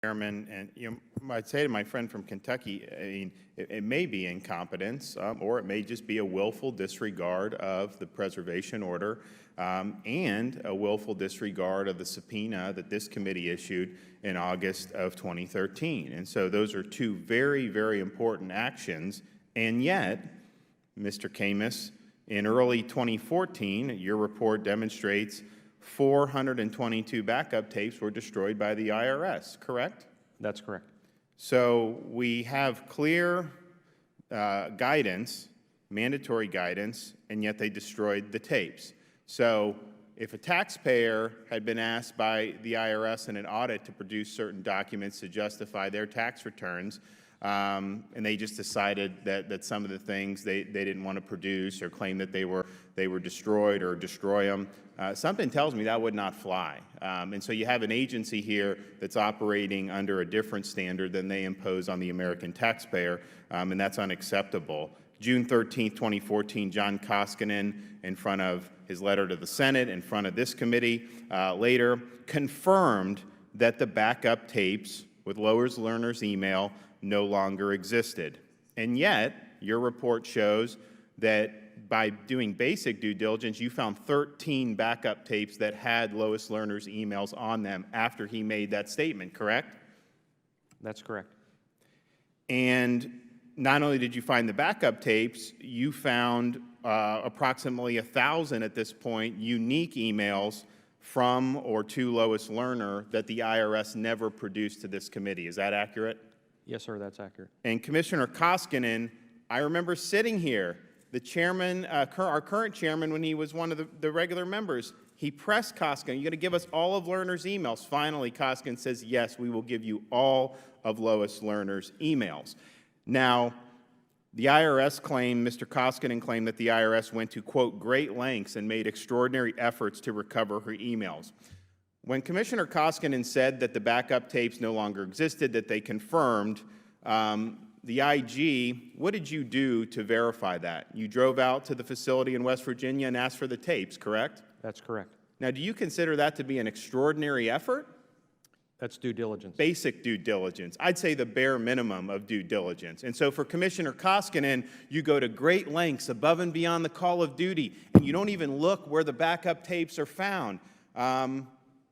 Chairman, and I'd say to my friend from Kentucky, I mean, it may be incompetence, or it may just be a willful disregard of the preservation order and a willful disregard of the subpoena that this committee issued in August of 2013. And so those are two very, very important actions. And yet, Mr. Camus, in early 2014, your report demonstrates 422 backup tapes were destroyed by the IRS, correct? That's correct. So we have clear guidance, mandatory guidance, and yet they destroyed the tapes. So if a taxpayer had been asked by the IRS in an audit to produce certain documents to justify their tax returns, and they just decided that some of the things they didn't want to produce or claim that they were destroyed or destroy them, something tells me that would not fly. And so you have an agency here that's operating under a different standard than they impose on the American taxpayer, and that's unacceptable. June 13, 2014, John Koskinen, in front of his letter to the Senate, in front of this committee later, confirmed that the backup tapes with Lois Lerner's email no longer existed. And yet, your report shows that by doing basic due diligence, you found 13 backup tapes that had Lois Lerner's emails on them after he made that statement, correct? That's correct. And not only did you find the backup tapes, you found approximately 1,000 at this point unique emails from or to Lois Lerner that the IRS never produced to this committee. Is that accurate? Yes, sir, that's accurate. And Commissioner Koskinen, I remember sitting here, the chairman, our current chairman, when he was one of the regular members, he pressed Koskinen, "You're going to give us all of Lerner's emails?" Finally, Koskinen says, "Yes, we will give you all of Lois Lerner's emails." Now, the IRS claimed, Mr. Koskinen claimed that the IRS went to, quote, "great lengths and made extraordinary efforts to recover her emails." When Commissioner Koskinen said that the backup tapes no longer existed, that they confirmed, the IG, what did you do to verify that? You drove out to the facility in West Virginia and asked for the tapes, correct? That's correct. Now, do you consider that to be an extraordinary effort? That's due diligence. Basic due diligence. I'd say the bare minimum of due diligence. And so for Commissioner Koskinen, you go to great lengths above and beyond the call of duty, and you don't even look where the backup tapes are found.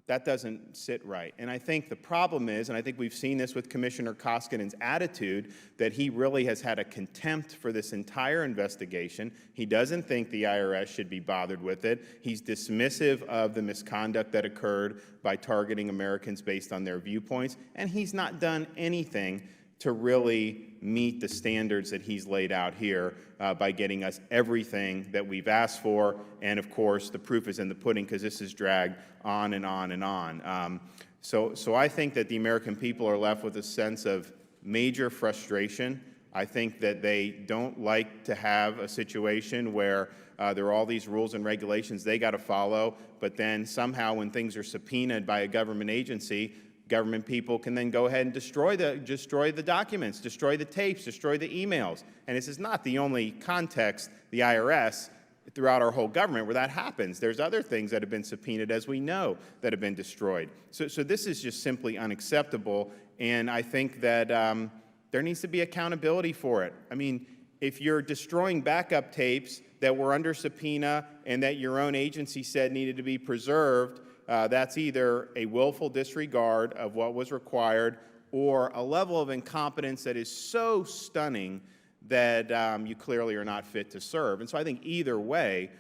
That doesn't sit right. And I think the problem is, and I think we've seen this with Commissioner Koskinen's attitude, that he really has had a contempt for this entire investigation. He doesn't think the IRS should be bothered with it. He's dismissive of the misconduct that occurred by targeting Americans based on their viewpoints, and he's not done anything to really meet the standards that he's laid out here by getting us everything that we've asked for. And of course, the proof is in the pudding because this is dragged on and on and on. So I think that the American people are left with a sense of major frustration. I think that they don't like to have a situation where there are all these rules and regulations they got to follow, but then somehow when things are subpoenaed by a government agency, government people can then go ahead and destroy the documents, destroy the tapes, destroy the emails. And this is not the only context, the IRS, throughout our whole government where that happens. There's other things that have been subpoenaed, as we know, that have been destroyed. So this is just simply unacceptable, and I think that there needs to be accountability for it. I mean, if you're destroying backup tapes that were under subpoena and that your own agency said needed to be preserved, that's either a willful disregard of what was required or a level of incompetence that is so stunning that you clearly are not fit to serve. And so I think either way,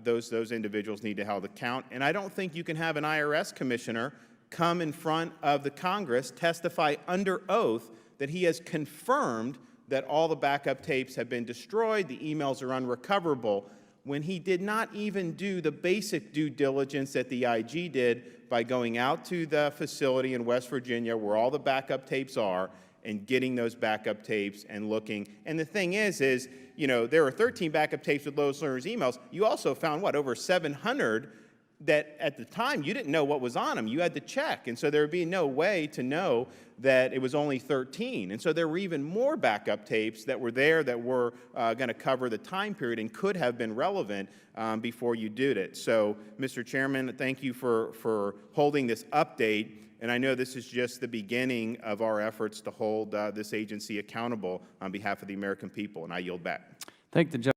those individuals need to hold account. And I don't think you can have an IRS commissioner come in front of the Congress, testify under oath that he has confirmed that all the backup tapes have been destroyed, the emails are unrecoverable, when he did not even do the basic due diligence that the IG did by going out to the facility in West Virginia where all the backup tapes are and getting those backup tapes and looking. And the thing is, you know, there were 13 backup tapes with Lois Lerner's emails. You also found, what, over 700 that at the time you didn't know what was on them. You had to check. And so there would be no way to know that it was only 13. And so there were even more backup tapes that were there that were going to cover the time period and could have been relevant before you did it. So, Mr. Chairman, thank you for holding this update. And I know this is just the beginning of our efforts to hold this agency accountable on behalf of the American people, and I yield back. Thank the